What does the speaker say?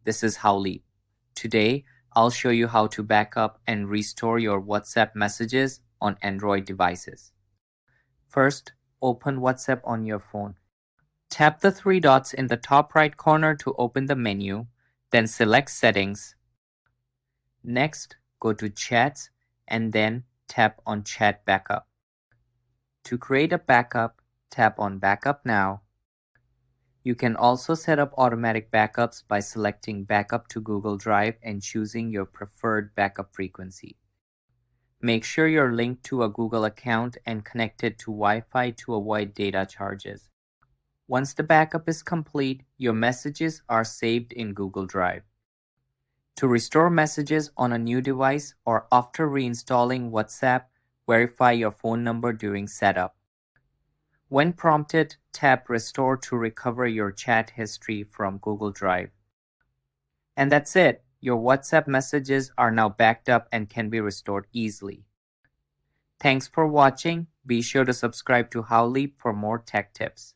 this is Howleap. Today, I'll show you how to backup and restore your WhatsApp messages on Android devices. First, open WhatsApp on your phone. Tap the three dots in the top right corner to open the menu, then select Settings. Next, go to Chats and then tap on Chat Backup. To create a backup, tap on Backup Now. You can also set up automatic backups by selecting Backup to Google Drive and choosing your preferred backup frequency. Make sure you're linked to a Google account and connected to Wi-Fi to avoid data charges. Once the backup is complete, your messages are saved in Google Drive. To restore messages on a new device or after reinstalling WhatsApp, verify your phone number during setup. When prompted, tap Restore to recover your chat history from Google Drive. And that's it. Your WhatsApp messages are now backed up and can be restored easily. Thanks for watching. Be sure to subscribe to Howleap for more tech tips.